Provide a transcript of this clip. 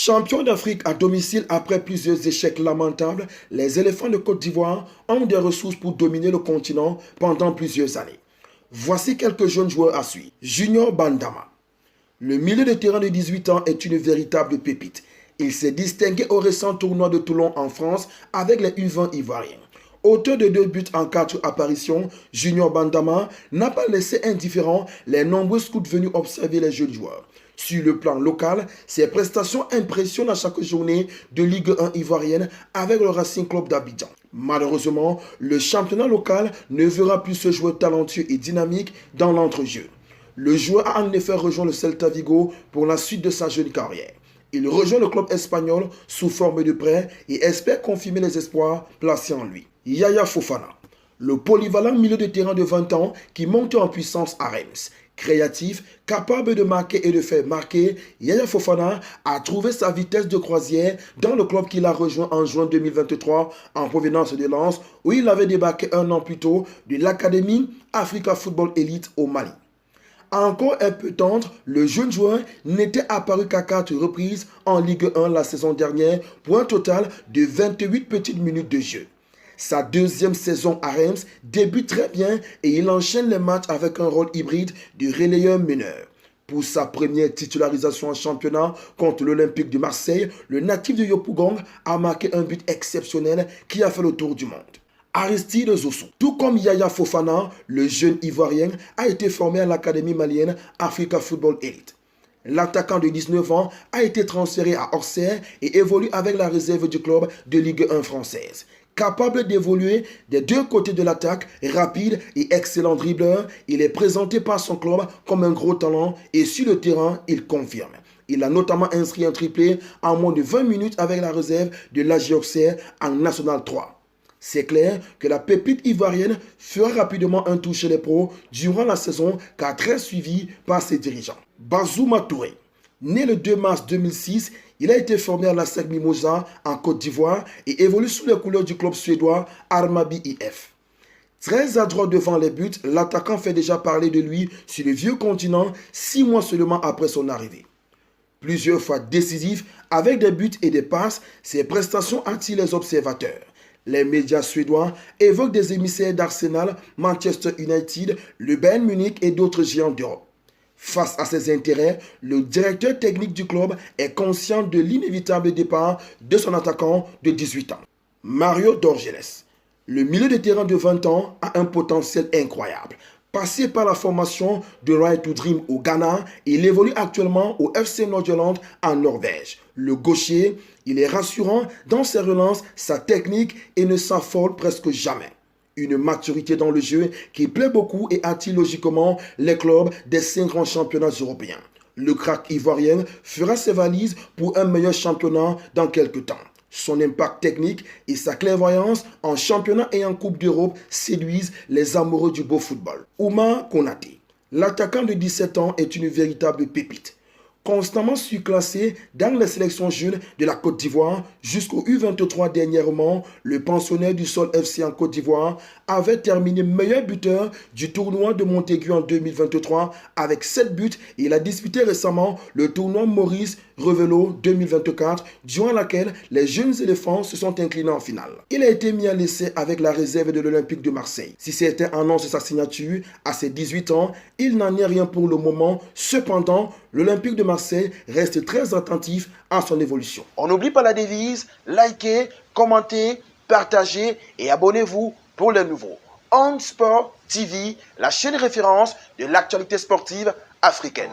Champions d'Afrique à domicile après plusieurs échecs lamentables, les éléphants de Côte d'Ivoire ont des ressources pour dominer le continent pendant plusieurs années. Voici quelques jeunes joueurs à suivre. Junior Bandama. Le milieu de terrain de 18 ans est une véritable pépite. Il s'est distingué au récent tournoi de Toulon en France avec les U20 ivoiriens. Auteur de 2 buts en 4 apparitions, Junior Bandama n'a pas laissé indifférent les nombreux scouts venus observer les jeunes joueurs. Sur le plan local, ses prestations impressionnent à chaque journée de Ligue 1 ivoirienne avec le Racing Club d'Abidjan. Malheureusement, le championnat local ne verra plus ce joueur talentueux et dynamique dans l'entrejeu. Le joueur a en effet rejoint le Celta Vigo pour la suite de sa jeune carrière. Il rejoint le club espagnol sous forme de prêt et espère confirmer les espoirs placés en lui. Yaya Fofana, le polyvalent milieu de terrain de 20 ans qui monte en puissance à Reims. Créatif, capable de marquer et de faire marquer, Yaya Fofana a trouvé sa vitesse de croisière dans le club qu'il a rejoint en juin 2023 en provenance de Lens, où il avait débarqué un an plus tôt de l'Académie Africa Football Elite au Mali. Encore un peu tendre, le jeune joueur n'était apparu qu'à 4 reprises en Ligue 1 la saison dernière pour un total de 28 petites minutes de jeu. Sa deuxième saison à Reims débute très bien et il enchaîne les matchs avec un rôle hybride de relayeur meneur. Pour sa première titularisation en championnat contre l'Olympique de Marseille, le natif de Yopougon a marqué un but exceptionnel qui a fait le tour du monde. Aristide Zossou. Tout comme Yaya Fofana, le jeune Ivoirien a été formé à l'Académie malienne Africa Football Elite. L'attaquant de 19 ans a été transféré à Auxerre et évolue avec la réserve du club de Ligue 1 française. Capable d'évoluer des deux côtés de l'attaque, rapide et excellent dribbleur, il est présenté par son club comme un gros talent et sur le terrain, il confirme. Il a notamment inscrit un triplé en moins de 20 minutes avec la réserve de l'AG Auxerre en National 3. C'est clair que la pépite ivoirienne fera rapidement un tour chez les pros durant la saison car très suivi par ses dirigeants. Bazouma Touré. Né le 2 mars 2006, il a été formé à la SEC Mimosa en Côte d'Ivoire et évolue sous les couleurs du club suédois Armaby IF. Très adroit devant les buts, l'attaquant fait déjà parler de lui sur le vieux continent 6 mois seulement après son arrivée. Plusieurs fois décisif, avec des buts et des passes, ses prestations attirent les observateurs. Les médias suédois évoquent des émissaires d'Arsenal, Manchester United, le Bayern Munich et d'autres géants d'Europe. Face à ses intérêts, le directeur technique du club est conscient de l'inévitable départ de son attaquant de 18 ans. Mario Dorgeles. Le milieu de terrain de 20 ans a un potentiel incroyable. Passé par la formation de Right to Dream au Ghana, il évolue actuellement au FC Nordjylland en Norvège. Le gaucher, il est rassurant dans ses relances, sa technique et ne s'affole presque jamais. Une maturité dans le jeu qui plaît beaucoup et attire logiquement les clubs des 5 grands championnats européens. Le crack ivoirien fera ses valises pour un meilleur championnat dans quelques temps. Son impact technique et sa clairvoyance en championnat et en Coupe d'Europe séduisent les amoureux du beau football. Oumar Konaté. L'attaquant de 17 ans est une véritable pépite. Constamment surclassé dans les sélections jeunes de la Côte d'Ivoire jusqu'au U23 dernièrement, le pensionnaire du Sol FC en Côte d'Ivoire avait terminé meilleur buteur du tournoi de Montaigu en 2023 avec 7 buts et il a disputé récemment le tournoi Maurice Revello 2024 durant laquelle les jeunes éléphants se sont inclinés en finale. Il a été mis à l'essai avec la réserve de l'Olympique de Marseille. Si certains annoncent sa signature à ses 18 ans, il n'en est rien pour le moment. Cependant, l'Olympique de Marseille reste très attentif à son évolution. On n'oublie pas la devise, likez, commentez, partagez et abonnez-vous pour les nouveaux. On Sport TV, la chaîne référence de l'actualité sportive africaine.